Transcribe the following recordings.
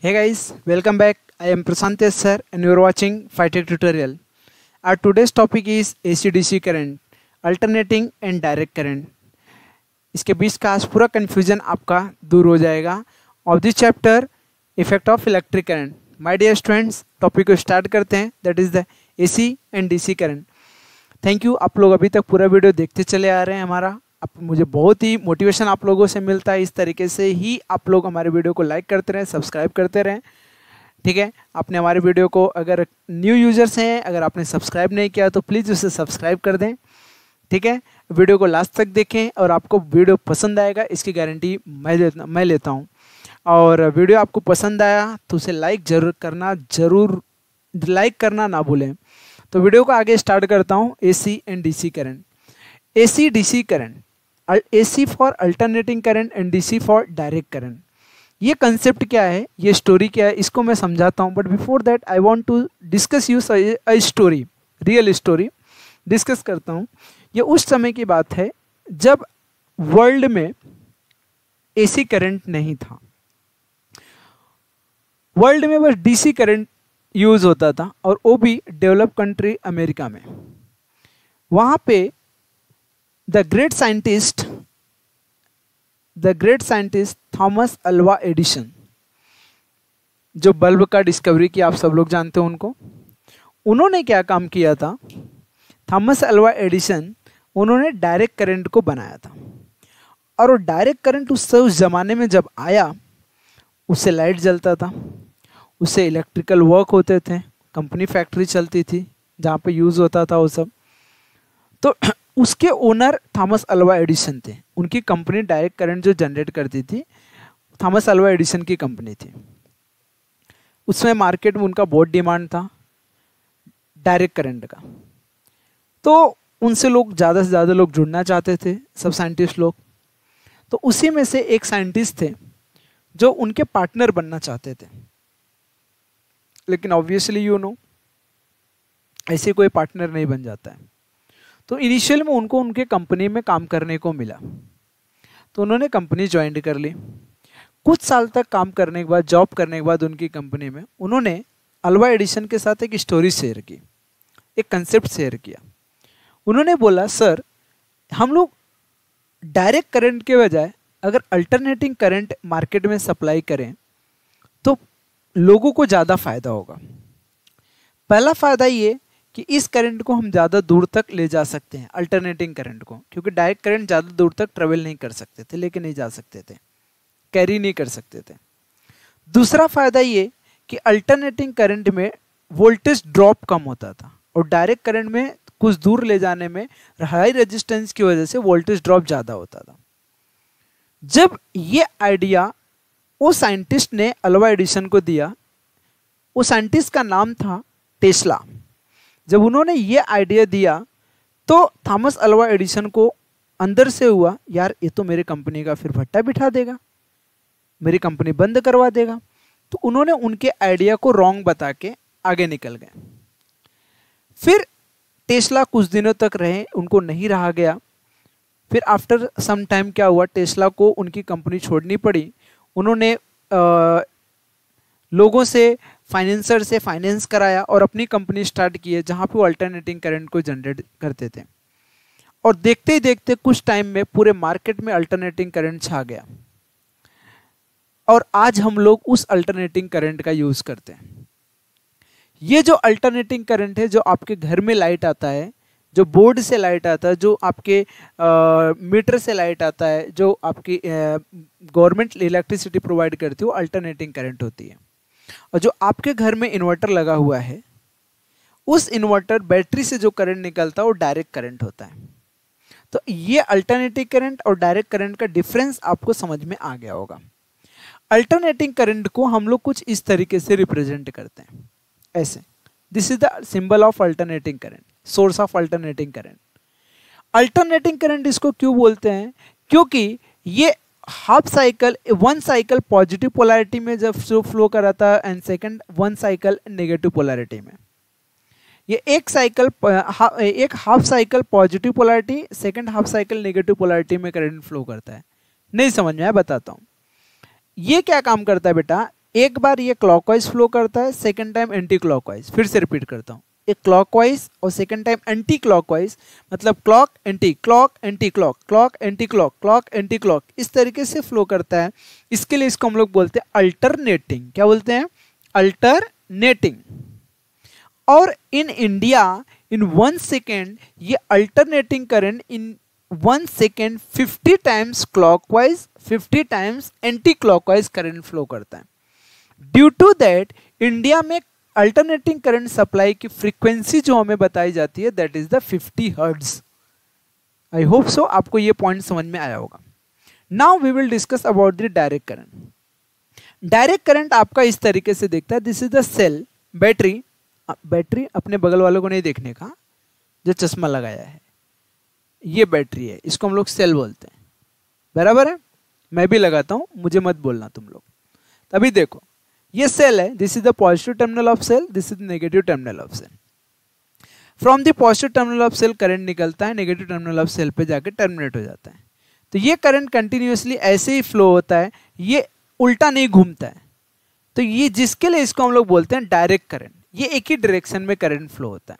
Hey guys, welcome back. I am Prasantesh sir and you are watching Phytech tutorial. Our today's topic is AC-DC current, alternating and direct current. इसके बीच का आज पूरा confusion आपका दूर हो जाएगा. Of this chapter, effect of electric current. My dear students, topic को start करते हैं. That is the AC and DC current. Thank you, आप लोग अभी तक पूरा वीडियो देखते चले आ रहे हैं हमारा. मुझे बहुत ही मोटिवेशन आप लोगों से मिलता है. इस तरीके से ही आप लोग हमारे वीडियो को लाइक करते रहें, सब्सक्राइब करते रहें. ठीक है, आपने हमारे वीडियो को, अगर न्यू यूजर्स हैं, अगर आपने सब्सक्राइब नहीं किया तो प्लीज़ उसे सब्सक्राइब कर दें. ठीक है, वीडियो को लास्ट तक देखें और आपको वीडियो पसंद आएगा इसकी गारंटी मैं लेता हूँ. और वीडियो आपको पसंद आया तो उसे लाइक करना ना भूलें. तो वीडियो को आगे स्टार्ट करता हूँ. AC and DC current. AC DC current, AC for alternating current and DC for direct current. ये कंसेप्ट क्या है, ये स्टोरी क्या है, इसको मैं समझाता हूँ. But before that I want to discuss you a story, real story discuss करता हूँ. ये उस समय की बात है जब वर्ल्ड में AC करंट नहीं था. वर्ल्ड में बस DC करंट यूज होता था, और वो भी डेवलप कंट्री अमेरिका में. वहाँ पे the great scientist Thomas Alva Edison, जो बल्ब का डिस्कवरी किया, आप सब लोग जानते हो उनको. उन्होंने क्या काम किया था, थॉमस अल्वा एडिसन, उन्होंने डायरेक्ट करंट को बनाया था. और वो डायरेक्ट करंट उस ज़माने में जब आया, उससे लाइट जलता था, उससे इलेक्ट्रिकल वर्क होते थे, कंपनी फैक्ट्री चलती थी जहाँ पे यूज़ होता था वो सब. तो उसके ओनर थॉमस अल्वा एडिसन थे. उनकी कंपनी डायरेक्ट करंट जो जनरेट करती थी, थॉमस अल्वा एडिसन की कंपनी थी. उसमें मार्केट में उनका बहुत डिमांड था डायरेक्ट करंट का. तो उनसे लोग ज़्यादा से ज़्यादा लोग जुड़ना चाहते थे, सब साइंटिस्ट लोग. तो उसी में से एक साइंटिस्ट थे जो उनके पार्टनर बनना चाहते थे. लेकिन ऑब्वियसली यू नो, ऐसे कोई पार्टनर नहीं बन जाता है. तो इनिशियल में उनको उनके कंपनी में काम करने को मिला, तो उन्होंने कंपनी ज्वाइन कर ली. कुछ साल तक काम करने के बाद, जॉब करने के बाद उनकी कंपनी में उन्होंने अल्वा एडिसन के साथ एक स्टोरी शेयर की, एक कंसेप्ट शेयर किया. उन्होंने बोला, सर हम लोग डायरेक्ट करंट के बजाय अगर अल्टरनेटिंग करंट मार्केट में सप्लाई करें तो लोगों को ज़्यादा फायदा होगा. पहला फायदा ये कि इस करंट को हम ज़्यादा दूर तक ले जा सकते हैं, अल्टरनेटिंग करंट को, क्योंकि डायरेक्ट करंट ज़्यादा दूर तक ट्रेवल नहीं कर सकते थे, लेके नहीं जा सकते थे, कैरी नहीं कर सकते थे. दूसरा फायदा ये कि अल्टरनेटिंग करंट में वोल्टेज ड्रॉप कम होता था, और डायरेक्ट करंट में कुछ दूर ले जाने में हाई रेजिस्टेंस की वजह से वोल्टेज ड्रॉप ज़्यादा होता था. जब ये आइडिया वो साइंटिस्ट ने अल्वा एडिसन को दिया, वो साइंटिस्ट का नाम था टेस्ला. जब उन्होंने ये आइडिया दिया तो थॉमस अल्वा एडिसन को अंदर से हुआ, यार ये तो मेरी कंपनी का फिर भट्टा बिठा देगा, मेरी कंपनी बंद करवा देगा. तो उन्होंने उनके आइडिया को रॉन्ग बता के आगे निकल गए. फिर टेस्ला कुछ दिनों तक रहे, उनको नहीं रहा गया. फिर आफ्टर सम टाइम क्या हुआ, टेस्ला को उनकी कंपनी छोड़नी पड़ी. उन्होंने लोगों से, फाइनेंसर से फाइनेंस कराया और अपनी कंपनी स्टार्ट की है, जहाँ पे वो अल्टरनेटिंग करंट को जनरेट करते थे. और देखते ही देखते कुछ टाइम में पूरे मार्केट में अल्टरनेटिंग करंट छा गया, और आज हम लोग उस अल्टरनेटिंग करंट का यूज करते हैं. ये जो अल्टरनेटिंग करंट है, जो आपके घर में लाइट आता है, जो बोर्ड से लाइट आता है, जो आपके मीटर से लाइट आता है, जो आपकी गवर्नमेंट इलेक्ट्रिसिटी प्रोवाइड करती है, वो अल्टरनेटिंग करंट होती है. और जो आपके घर में इन्वर्टर लगा हुआ है, उस इन्वर्टर बैटरी से जो करंट निकलता है वो डायरेक्ट करंट होता है. तो ये अल्टरनेटिंग करंट और डायरेक्ट करंट का डिफरेंस आपको समझ में आ गया होगा. अल्टरनेटिंग करंट को हम लोग कुछ इस तरीके से रिप्रेजेंट करते हैं, ऐसे. This is the symbol of alternating current, source of alternating current. Alternating current इसको क्यों बोलते हैं, क्योंकि ये half cycle, one cycle positive polarity में जब फ्लो कर रहा था, and second one cycle negative polarity में. ये एक half cycle positive polarity, second half cycle negative polarity में करंट फ्लो करता है. नहीं समझ में आया, बताता हूँ. ये क्या काम करता है बेटा, एक बार ये क्लॉकवाइज फ्लो करता है, सेकेंड टाइम एंटी क्लॉकवाइज। फिर से रिपीट करता हूँ, एक क्लॉकवाइज और सेकेंड टाइम एंटी क्लॉकवाइज, मतलब clock anti clock, anti clock, clock anti clock, clock anti clock, इस तरीके से फ्लो करता है। इसके लिए इसको हम लोग बोलते हैं अल्टरनेटिंग। क्या बोलते हैं? अल्टरनेटिंग। और इन इंडिया इन 1 सेकेंड ये alternating current in 1 second 50 times clockwise 50 times anti clockwise current flow करता है। ड्यू टू दैट इंडिया में अल्टरनेटिंग करंट सप्लाई की फ्रीक्वेंसी जो हमें बताई जाती है that is the 50 hertz. I hope so आपको ये पॉइंट समझ में आया होगा। Now we will discuss about the direct current. Direct current आपका इस तरीके से दिखता है। This is the cell, battery. Battery अपने बगल वालों को नहीं देखने का जो चश्मा लगाया है, ये बैटरी है, इसको हम लोग सेल बोलते हैं, बराबर है। मैं भी लगाता हूं, मुझे मत बोलना तुम लोग। तभी देखो, ये सेल है, this is the positive terminal of cell, this is the negative terminal of cell. From the positive terminal of cell current निकलता है, नेगेटिव टर्मिनल ऑफ सेल पे जाके टर्मिनेट हो जाता है। तो ये करंट कंटिन्यूअसली ऐसे ही फ्लो होता है, ये उल्टा नहीं घूमता है। तो ये जिसके लिए इसको हम लोग बोलते हैं डायरेक्ट करंट, ये एक ही डायरेक्शन में करंट फ्लो होता है।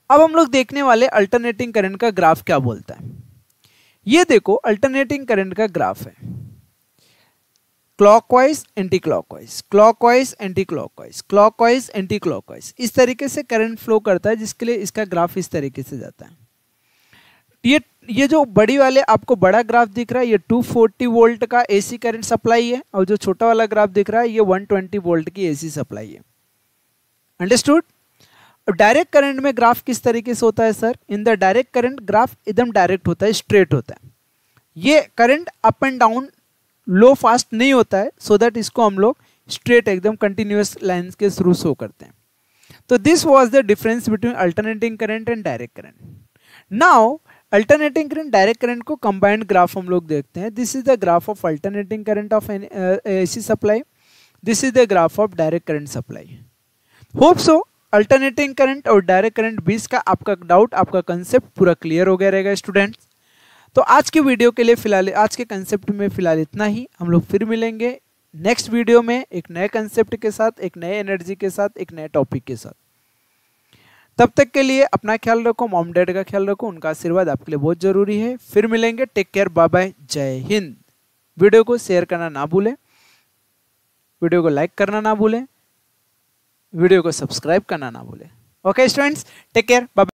अब हम लोग देखने वाले अल्टरनेटिंग करंट का ग्राफ क्या बोलता है। ये देखो अल्टरनेटिंग करंट का ग्राफ है, clockwise anti clockwise, clockwise anti clockwise, clockwise anti clockwise, इस तरीके से करंट फ्लो करता है, जिसके लिए इसका ग्राफ इस तरीके से जाता है। ये जो बड़ी वाले आपको बड़ा ग्राफ दिख रहा है, ये 240 वोल्ट का एसी करंट सप्लाई है, और जो छोटा वाला ग्राफ दिख रहा है ये 120 वोल्ट की एसी सप्लाई है। अंडरस्टूड? डायरेक्ट करंट में ग्राफ किस तरीके से होता है sir? In the direct current graph एकदम डायरेक्ट होता है, स्ट्रेट होता है। ये current up and down low fast नहीं होता है, सो दैट इसको हम लोग स्ट्रेट एकदम कंटिन्यूअस लाइंस के थ्रू शो करते हैं। तो this was the difference between alternating current and direct current. Now alternating current direct current को कंबाइंड ग्राफ हम लोग देखते हैं। This is the graph of alternating current of AC supply, this is the graph of direct current supply. Hope so alternating current और direct current बीच का आपका doubt, आपका concept पूरा क्लियर हो गया रहेगा स्टूडेंट्स। तो आज के वीडियो के लिए फिलहाल, आज के कंसेप्ट में फिलहाल इतना ही। हम लोग फिर मिलेंगे नेक्स्ट वीडियो में एक नए कंसेप्ट के साथ, एक नए एनर्जी के साथ, एक नए टॉपिक के साथ। तब तक के लिए अपना ख्याल रखो, मॉम डैड का ख्याल रखो, उनका आशीर्वाद आपके लिए बहुत जरूरी है। फिर मिलेंगे, टेक केयर, बाय बाय, जय हिंद। वीडियो को शेयर करना ना भूलें, वीडियो को लाइक करना ना भूलें, वीडियो को सब्सक्राइब करना ना भूलें। Okay students, take care, bye.